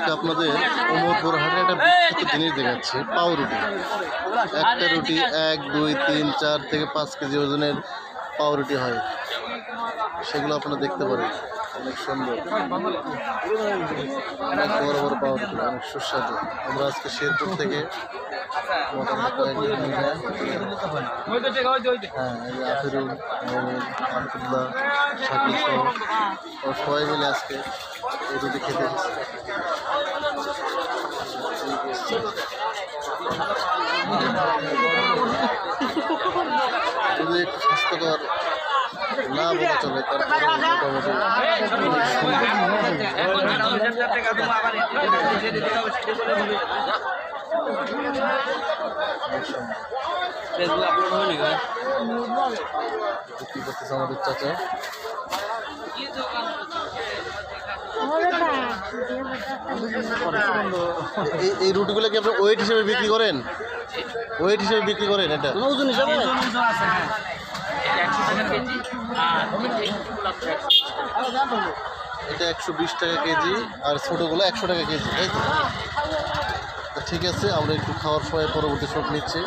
আজকে আপনাদের ওমরপুর হাটে একটা বিখ্যাত জিনিস দেখাচ্ছি, পাউরুটি। একটা রুটি 1, 2, 3, 4 থেকে 5 কেজি ওজনের পাউরুটি হয়, সেগুলো আপনারা দেখতে পারেন। অনেক সুন্দর, অনেক বড় বড় পাউরুটি, অনেক সুস্বাদু। আমরা আজকে শেরপুর থেকে মোটামুটি কয়েকজন মিলে, হ্যাঁ, এই যে আফিরুল, আবদুল্লাহ, শাকিল সহ সবাই মিলে আজকে এই রুটি খেতে এসেছে। যদি একটু স্বাস্থ্যকর না বলা চলে, তারপরে কি করতেছে আমাদের চাচা। এই রুটিগুলো কি আপনি ওয়েট হিসেবে বিক্রি করেন? ওয়েট হিসেবে বিক্রি করেন? এটা ওজন হিসাবে এটা 120 টাকা কেজি, আর ছোটোগুলো 100 টাকা কেজি, তাই তো? ঠিক আছে, আমরা একটু খাওয়ার সময় পরবর্তী শট নিচ্ছি।